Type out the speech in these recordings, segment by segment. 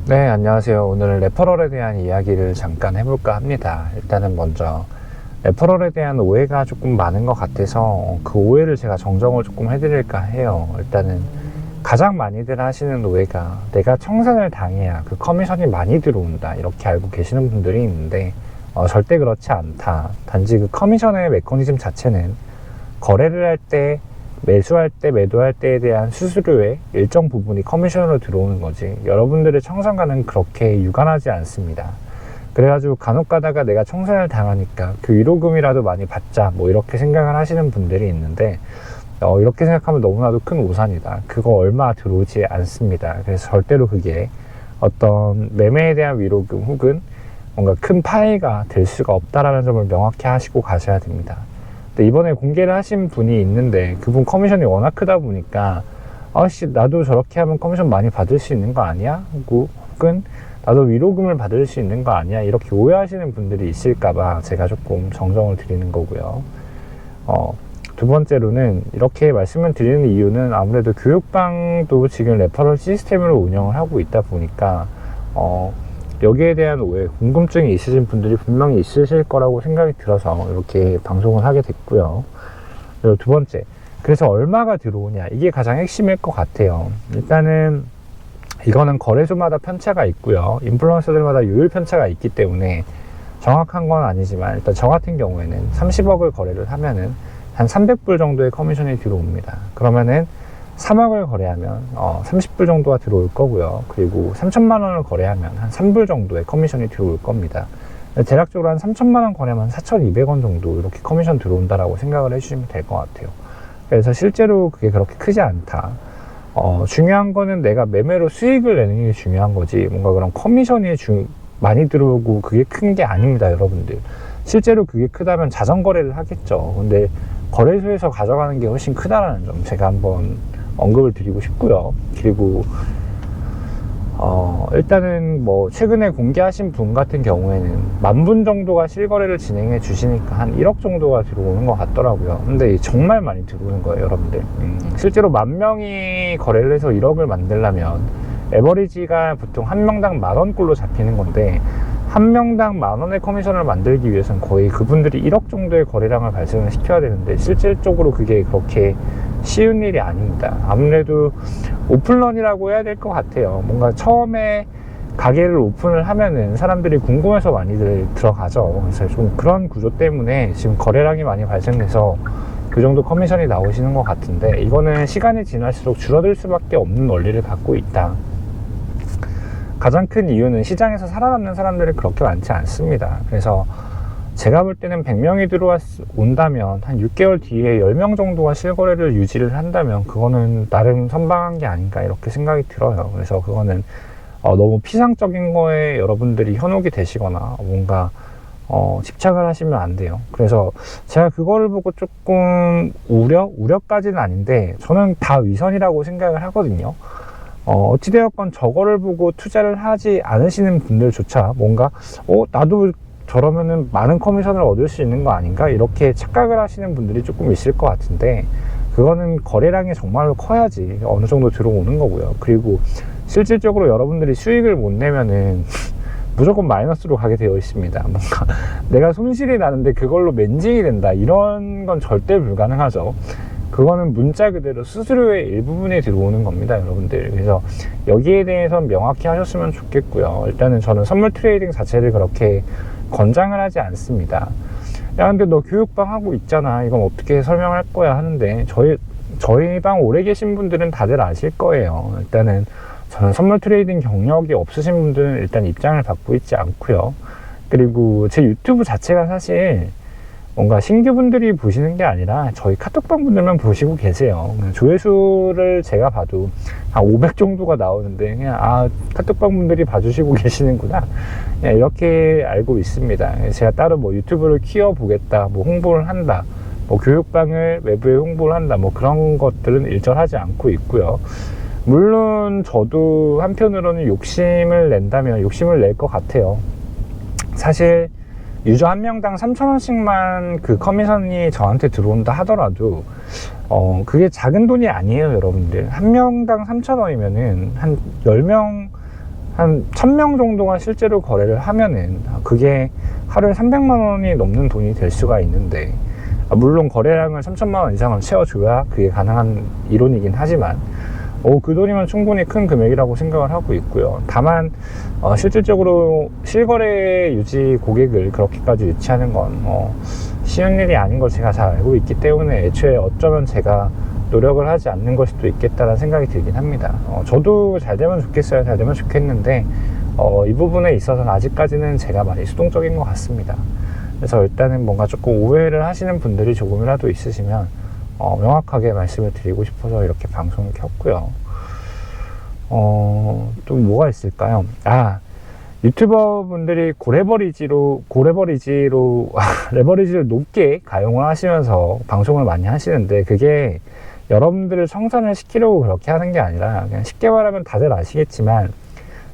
네, 안녕하세요. 오늘 레퍼럴에 대한 이야기를 잠깐 해볼까 합니다. 일단은 먼저 레퍼럴에 대한 오해가 조금 많은 것 같아서 그 오해를 제가 정정을 조금 해드릴까 해요. 일단은 가장 많이들 하시는 오해가 내가 청산을 당해야 그 커미션이 많이 들어온다, 이렇게 알고 계시는 분들이 있는데 절대 그렇지 않다. 단지 그 커미션의 메커니즘 자체는 거래를 할 때, 매수할 때, 매도할 때에 대한 수수료의 일정 부분이 커미션으로 들어오는 거지, 여러분들의 청산가는 그렇게 유관하지 않습니다. 그래가지고 간혹 가다가 내가 청산을 당하니까 그 위로금이라도 많이 받자, 뭐 이렇게 생각을 하시는 분들이 있는데 이렇게 생각하면 너무나도 큰 오산이다. 그거 얼마 들어오지 않습니다. 그래서 절대로 그게 어떤 매매에 대한 위로금 혹은 뭔가 큰 파이가 될 수가 없다라는 점을 명확히 하시고 가셔야 됩니다. 이번에 공개를 하신 분이 있는데 그분 커미션이 워낙 크다 보니까 아씨, 나도 저렇게 하면 커미션 많이 받을 수 있는 거 아니야? 혹은 나도 위로금을 받을 수 있는 거 아니야? 이렇게 오해하시는 분들이 있을까봐 제가 조금 정정을 드리는 거고요. 두 번째로는 이렇게 말씀을 드리는 이유는 아무래도 교육방도 지금 레퍼럴 시스템으로 운영을 하고 있다 보니까 여기에 대한 오해, 궁금증이 있으신 분들이 분명히 있으실 거라고 생각이 들어서 이렇게 방송을 하게 됐고요. 그리고 두 번째, 그래서 얼마가 들어오냐, 이게 가장 핵심일 것 같아요. 일단은 이거는 거래소마다 편차가 있고요, 인플루언서들마다 요율 편차가 있기 때문에 정확한 건 아니지만, 일단 저 같은 경우에는 30억을 거래를 하면은 한 300불 정도의 커미션이 들어옵니다. 그러면은 3억을 거래하면 30불 정도가 들어올 거고요. 그리고 3천만 원을 거래하면 한 3불 정도의 커미션이 들어올 겁니다. 대략적으로 한 3천만 원 거래하면 4,200원 정도 이렇게 커미션 들어온다라고 생각을 해주시면 될 것 같아요. 그래서 실제로 그게 그렇게 크지 않다. 중요한 거는 내가 매매로 수익을 내는 게 중요한 거지, 뭔가 그런 커미션이 많이 들어오고 그게 큰 게 아닙니다, 여러분들. 실제로 그게 크다면 자전거래를 하겠죠. 근데 거래소에서 가져가는 게 훨씬 크다라는 점 제가 한번 언급을 드리고 싶고요. 그리고 일단은 뭐 최근에 공개하신 분 같은 경우에는 10,000분 정도가 실거래를 진행해 주시니까 한 1억 정도가 들어오는 것 같더라고요. 근데 정말 많이 들어오는 거예요, 여러분들. 실제로 10,000명이 거래를 해서 1억을 만들려면 에버리지가 보통 한 명당 10,000원꼴로 잡히는 건데, 한 명당 10,000원의 커미션을 만들기 위해서는 거의 그분들이 1억 정도의 거래량을 발생을 시켜야 되는데, 실질적으로 그게 그렇게 쉬운 일이 아닙니다. 아무래도 오픈런이라고 해야 될 것 같아요. 뭔가 처음에 가게를 오픈을 하면은 사람들이 궁금해서 많이들 들어가죠. 그래서 좀 그런 구조 때문에 지금 거래량이 많이 발생돼서 그 정도 커미션이 나오시는 것 같은데, 이거는 시간이 지날수록 줄어들 수밖에 없는 원리를 갖고 있다. 가장 큰 이유는 시장에서 살아남는 사람들이 그렇게 많지 않습니다. 그래서 제가 볼 때는 100명이 들어온다면 한 6개월 뒤에 10명 정도가 실거래를 유지를 한다면 그거는 나름 선방한 게 아닌가, 이렇게 생각이 들어요. 그래서 그거는 너무 피상적인 거에 여러분들이 현혹이 되시거나 뭔가 집착을 하시면 안 돼요. 그래서 제가 그거를 보고 조금 우려까지는 아닌데, 저는 다 위선이라고 생각을 하거든요. 어찌되었건 저거를 보고 투자를 하지 않으시는 분들조차 뭔가 나도 저러면은 많은 커미션을 얻을 수 있는 거 아닌가, 이렇게 착각을 하시는 분들이 조금 있을 것 같은데, 그거는 거래량이 정말로 커야지 어느 정도 들어오는 거고요. 그리고 실질적으로 여러분들이 수익을 못 내면은 무조건 마이너스로 가게 되어 있습니다. 뭔가 내가 손실이 나는데 그걸로 맨징이 된다, 이런 건 절대 불가능하죠. 그거는 문자 그대로 수수료의 일부분이 들어오는 겁니다, 여러분들. 그래서 여기에 대해서는 명확히 하셨으면 좋겠고요. 일단은 저는 선물 트레이딩 자체를 그렇게 권장을 하지 않습니다. 야, 근데 너 교육방 하고 있잖아, 이건 어떻게 설명할 거야 하는데, 저희 방 오래 계신 분들은 다들 아실 거예요. 일단은 저는 선물 트레이딩 경력이 없으신 분들은 일단 입장을 받고 있지 않고요. 그리고 제 유튜브 자체가 사실 뭔가 신규분들이 보시는 게 아니라 저희 카톡방 분들만 보시고 계세요. 조회수를 제가 봐도 한 500 정도가 나오는데, 그냥 카톡방 분들이 봐주시고 계시는구나, 이렇게 알고 있습니다. 제가 따로 뭐 유튜브를 키워보겠다, 뭐 홍보를 한다, 뭐 교육방을 외부에 홍보를 한다, 뭐 그런 것들은 일절하지 않고 있고요. 물론 저도 한편으로는 욕심을 낼 것 같아요. 사실 유저 한 명당 3,000원씩만 그 커미션이 저한테 들어온다 하더라도 그게 작은 돈이 아니에요, 여러분들. 한 명당 3,000원이면은 한 10명 한 1000명 정도가 실제로 거래를 하면은 그게 하루에 300만 원이 넘는 돈이 될 수가 있는데, 물론 거래량을 3천만 원 이상을 채워줘야 그게 가능한 이론이긴 하지만 그 돈이면 충분히 큰 금액이라고 생각을 하고 있고요. 다만 실질적으로 실거래 유지 고객을 그렇게까지 유치하는 건 쉬운 일이 아닌 걸 제가 잘 알고 있기 때문에 애초에 어쩌면 제가 노력을 하지 않는 걸 수도 있겠다는 생각이 들긴 합니다. 저도 잘 되면 좋겠어요. 잘 되면 좋겠는데 이 부분에 있어서는 아직까지는 제가 많이 수동적인 것 같습니다. 그래서 일단은 뭔가 조금 오해를 하시는 분들이 조금이라도 있으시면 명확하게 말씀을 드리고 싶어서 이렇게 방송을 켰고요. 또 뭐가 있을까요? 유튜버 분들이 고래버리지로 레버리지를 높게 가용을 하시면서 방송을 많이 하시는데, 그게 여러분들을 청산을 시키려고 그렇게 하는 게 아니라, 그냥 쉽게 말하면 다들 아시겠지만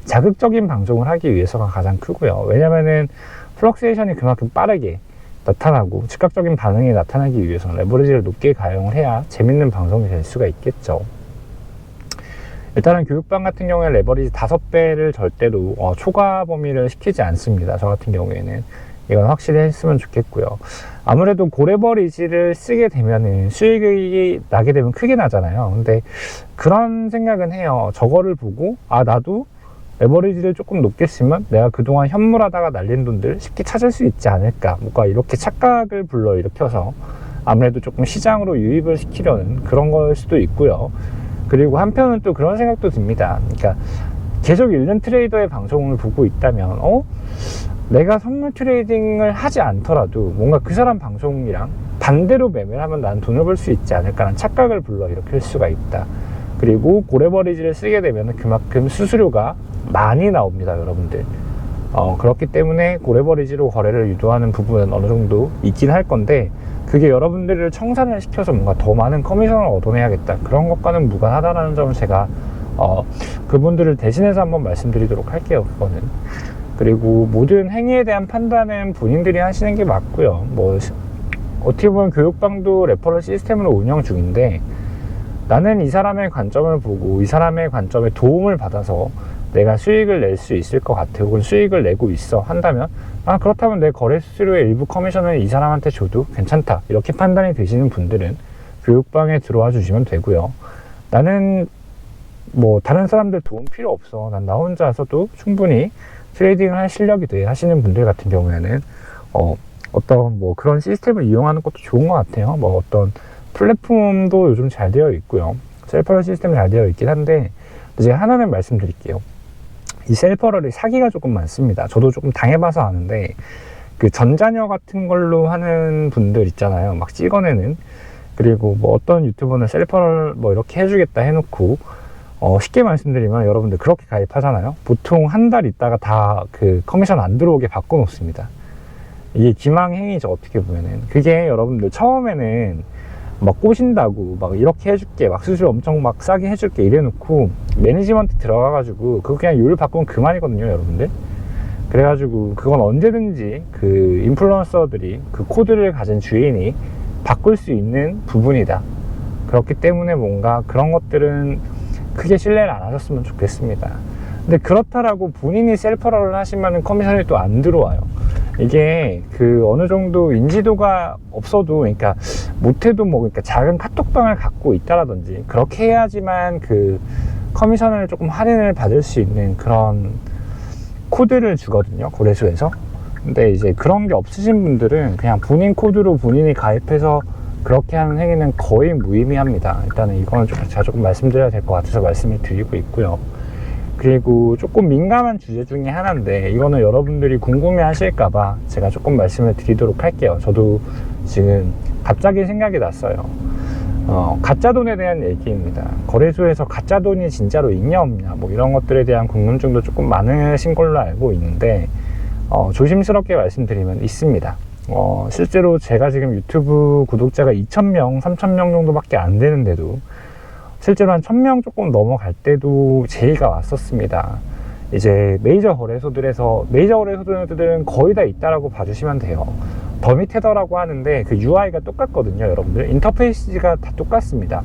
자극적인 방송을 하기 위해서가 가장 크고요. 왜냐면은 플럭세이션이 그만큼 빠르게 나타나고 즉각적인 반응이 나타나기 위해서는 레버리지를 높게 가용을 해야 재밌는 방송이 될 수가 있겠죠. 일단은 교육방 같은 경우에 레버리지 5배를 절대로 초과 범위를 시키지 않습니다. 저 같은 경우에는 이건 확실히 했으면 좋겠고요. 아무래도 고레버리지를 쓰게 되면은 수익이 나게 되면 크게 나잖아요. 근데 그런 생각은 해요. 저거를 보고 나도 레버리지를 조금 높게 쓰면 내가 그동안 현물하다가 날린 돈들 쉽게 찾을 수 있지 않을까, 뭔가 이렇게 착각을 불러일으켜서 아무래도 조금 시장으로 유입을 시키려는 그런 걸 수도 있고요. 그리고 한편은 또 그런 생각도 듭니다. 그러니까 계속 읽는 트레이더의 방송을 보고 있다면 내가 선물 트레이딩을 하지 않더라도 뭔가 그 사람 방송이랑 반대로 매매를 하면 난 돈을 벌 수 있지 않을까라는 착각을 불러일으킬 수가 있다. 그리고 고레버리지를 쓰게 되면 그만큼 수수료가 많이 나옵니다, 여러분들. 그렇기 때문에 고레버리지로 거래를 유도하는 부분은 어느 정도 있긴 할 건데, 그게 여러분들을 청산을 시켜서 뭔가 더 많은 커미션을 얻어내야겠다, 그런 것과는 무관하다는 점을 제가 그분들을 대신해서 한번 말씀드리도록 할게요. 그거는. 그리고 모든 행위에 대한 판단은 본인들이 하시는 게 맞고요. 어떻게 보면 교육방도 레퍼럴 시스템으로 운영 중인데, 나는 이 사람의 관점을 보고 이 사람의 관점에 도움을 받아서 내가 수익을 낼 수 있을 것 같아, 혹은 수익을 내고 있어 한다면 그렇다면 내 거래 수수료의 일부 커미션을 이 사람한테 줘도 괜찮다, 이렇게 판단이 되시는 분들은 교육방에 들어와 주시면 되고요. 나는 다른 사람들 도움 필요 없어, 난 나 혼자서도 충분히 트레이딩을 할 실력이 돼 하시는 분들 같은 경우에는 어떤 그런 시스템을 이용하는 것도 좋은 것 같아요. 어떤 플랫폼도 요즘 잘 되어 있고요. 셀퍼럴 시스템이 잘 되어 있긴 한데, 제가 하나는 말씀드릴게요. 이 셀퍼럴이 사기가 조금 많습니다. 저도 조금 당해봐서 아는데, 그 전자녀 같은 걸로 하는 분들 있잖아요. 막 찍어내는. 그리고 어떤 유튜버는 셀퍼럴 이렇게 해주겠다 해놓고, 쉽게 말씀드리면 여러분들 그렇게 가입하잖아요. 보통 한 달 있다가 다 그 커미션 안 들어오게 바꿔놓습니다. 이게 기망행위죠, 어떻게 보면은. 그게 여러분들 처음에는 꼬신다고 이렇게 해줄게, 수수료 엄청 싸게 해줄게 이래놓고 매니지먼트 들어가가지고 그거 그냥 요율 바꾸면 그만이거든요, 여러분들. 그래가지고 그건 언제든지 그 인플루언서들이 그 코드를 가진 주인이 바꿀 수 있는 부분이다. 그렇기 때문에 뭔가 그런 것들은 크게 신뢰를 안 하셨으면 좋겠습니다. 근데 그렇다라고 본인이 셀퍼럴을 하시면 커미션이 또 안 들어와요. 이게 어느 정도 인지도가 없어도, 그러니까 못해도 그러니까 작은 카톡방을 갖고 있다라든지 그렇게 해야지만 그 커미션을 조금 할인을 받을 수 있는 그런 코드를 주거든요, 거래소에서. 근데 이제 그런 게 없으신 분들은 그냥 본인 코드로 본인이 가입해서 그렇게 하는 행위는 거의 무의미합니다. 일단은 이거는 제가 조금 말씀드려야 될 것 같아서 말씀을 드리고 있고요. 그리고 조금 민감한 주제 중에 하나인데, 이거는 여러분들이 궁금해 하실까봐 제가 조금 말씀을 드리도록 할게요. 저도 지금 갑자기 생각이 났어요. 가짜돈에 대한 얘기입니다. 거래소에서 가짜돈이 진짜로 있냐 없냐 이런 것들에 대한 궁금증도 조금 많으신 걸로 알고 있는데, 조심스럽게 말씀드리면 있습니다. 실제로 제가 지금 유튜브 구독자가 2,000명, 3,000명 정도밖에 안 되는데도 실제로 한 1,000명 조금 넘어갈 때도 제의가 왔었습니다. 이제 메이저 거래소들은 거의 다 있다라고 봐주시면 돼요. 더미테더라고 하는데 그 UI가 똑같거든요, 여러분들. 인터페이스가 다 똑같습니다.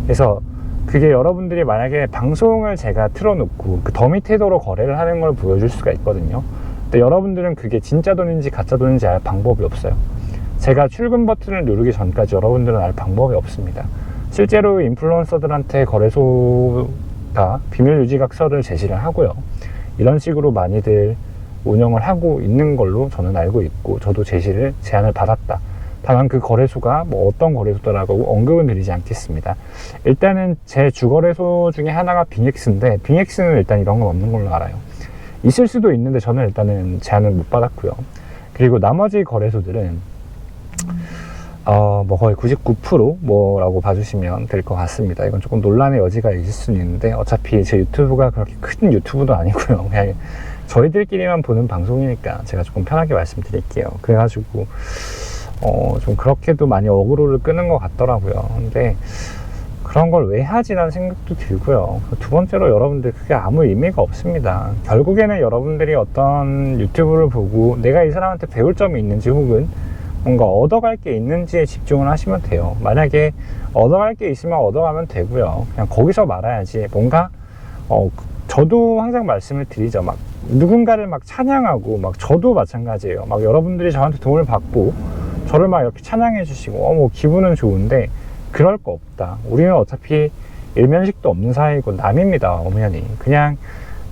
그래서 그게 여러분들이 만약에 방송을 제가 틀어놓고 그 더 밑에 도로 거래를 하는 걸 보여줄 수가 있거든요. 근데 여러분들은 그게 진짜 돈인지 가짜 돈인지 알 방법이 없어요. 제가 출금 버튼을 누르기 전까지 여러분들은 알 방법이 없습니다. 실제로 인플루언서들한테 거래소가 비밀 유지각서를 제시를 하고요. 이런 식으로 많이들 운영을 하고 있는 걸로 저는 알고 있고, 저도 제안을 받았다. 다만 그 거래소가 뭐 어떤 거래소더라고 언급은 드리지 않겠습니다. 일단은 제 주거래소 중에 하나가 빙엑스인데, 빙엑스는 일단 이런 건 없는 걸로 알아요. 있을 수도 있는데 저는 일단은 제안을 못 받았고요. 그리고 나머지 거래소들은 뭐 거의 99% 뭐라고 봐주시면 될 것 같습니다. 이건 조금 논란의 여지가 있을 수는 있는데, 어차피 제 유튜브가 그렇게 큰 유튜브도 아니고요. 그냥 저희들끼리만 보는 방송이니까 제가 조금 편하게 말씀드릴게요. 그래가지고 좀 그렇게도 많이 어그로를 끄는 것 같더라고요. 근데 그런 걸 왜 하지? 라는 생각도 들고요. 두 번째로 여러분들 그게 아무 의미가 없습니다. 결국에는 여러분들이 어떤 유튜브를 보고 내가 이 사람한테 배울 점이 있는지, 혹은 뭔가 얻어갈 게 있는지에 집중을 하시면 돼요. 만약에 얻어갈 게 있으면 얻어가면 되고요. 그냥 거기서 말아야지. 뭔가 저도 항상 말씀을 드리죠. 막 누군가를 막 찬양하고, 막 저도 마찬가지예요. 막 여러분들이 저한테 도움을 받고 저를 막 이렇게 찬양해 주시고 뭐 기분은 좋은데, 그럴 거 없다. 우리는 어차피 일면식도 없는 사이고 남입니다. 엄연히 그냥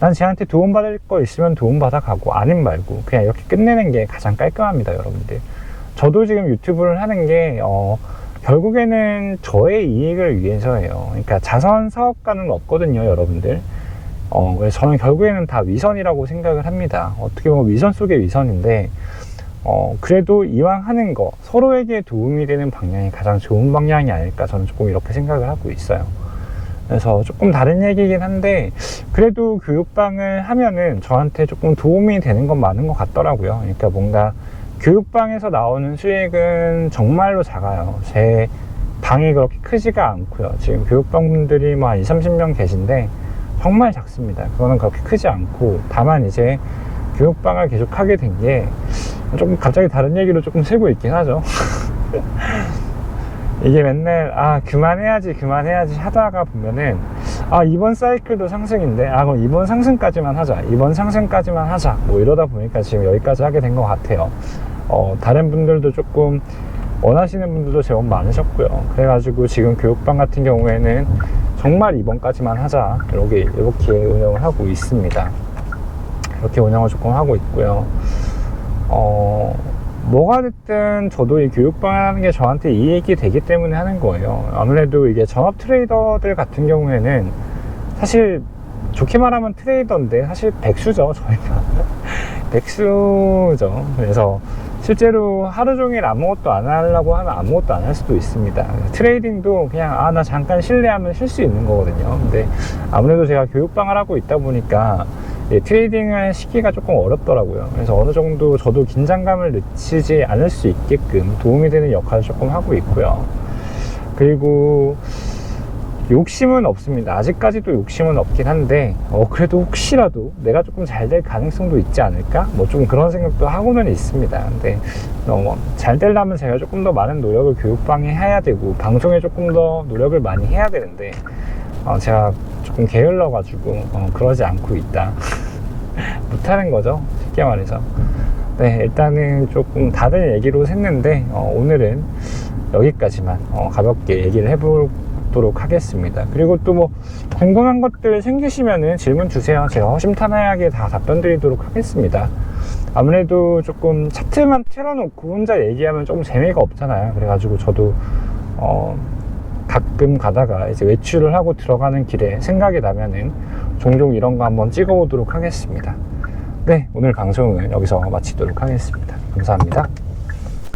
난 쟤한테 도움받을 거 있으면 도움받아 가고, 아님 말고 그냥 이렇게 끝내는 게 가장 깔끔합니다. 여러분들, 저도 지금 유튜브를 하는 게 결국에는 저의 이익을 위해서예요. 그러니까 자선 사업가는 없거든요, 여러분들. 그래서 저는 결국에는 다 위선이라고 생각을 합니다. 어떻게 보면 위선 속의 위선인데, 그래도 이왕 하는 거 서로에게 도움이 되는 방향이 가장 좋은 방향이 아닐까, 저는 조금 이렇게 생각을 하고 있어요. 그래서 조금 다른 얘기긴 한데, 그래도 교육방을 하면은 저한테 조금 도움이 되는 건 많은 것 같더라고요. 그러니까 뭔가 교육방에서 나오는 수익은 정말로 작아요. 제 방이 그렇게 크지가 않고요. 지금 교육방 분들이 뭐 한 20-30명 계신데 정말 작습니다. 그거는 그렇게 크지 않고, 다만 이제 교육방을 계속 하게 된 게 조금 갑자기 다른 얘기로 조금 새고 있긴 하죠. 이게 맨날 그만해야지 하다가 보면은 이번 사이클도 상승인데 그럼 이번 상승까지만 하자, 뭐 이러다 보니까 지금 여기까지 하게 된 것 같아요. 다른 분들도 조금 원하시는 분들도 제법 많으셨고요. 그래가지고 지금 교육방 같은 경우에는 정말 이번까지만 하자, 이렇게 운영을 하고 있습니다. 이렇게 운영을 조금 하고 있고요. 뭐가 됐든 저도 이 교육방을 하는 게 저한테 이익이 되기 때문에 하는 거예요. 아무래도 이게 전업 트레이더들 같은 경우에는 사실 좋게 말하면 트레이더인데 사실 백수죠, 저희가. 백수죠. 그래서 실제로 하루 종일 아무것도 안 하려고 하면 아무것도 안 할 수도 있습니다. 트레이딩도 그냥 나 잠깐 실례하면 쉴 수 있는 거거든요. 근데 아무래도 제가 교육방을 하고 있다 보니까 트레이딩을 시기가 조금 어렵더라고요. 그래서 어느 정도 저도 긴장감을 늦추지 않을 수 있게끔 도움이 되는 역할을 조금 하고 있고요. 그리고 욕심은 없습니다. 아직까지도 욕심은 없긴 한데 그래도 혹시라도 내가 조금 잘 될 가능성도 있지 않을까? 뭐 좀 그런 생각도 하고는 있습니다. 근데 잘 되려면 제가 조금 더 많은 노력을 교육방에 해야 되고, 방송에 조금 더 노력을 많이 해야 되는데 제가 조금 게을러 가지고 그러지 않고 있다. 못하는 거죠, 쉽게 말해서. 네, 일단은 조금 다른 얘기로 샜는데 오늘은 여기까지만 가볍게 얘기를 해보도록 하겠습니다. 그리고 또 뭐 궁금한 것들 생기시면은 질문 주세요. 제가 허심탄회하게 다 답변 드리도록 하겠습니다. 아무래도 조금 차트만 틀어놓고 혼자 얘기하면 조금 재미가 없잖아요. 그래가지고 저도 가끔 가다가 이제 외출을 하고 들어가는 길에 생각이 나면은 종종 이런 거 한번 찍어보도록 하겠습니다. 네, 오늘 방송은 여기서 마치도록 하겠습니다. 감사합니다.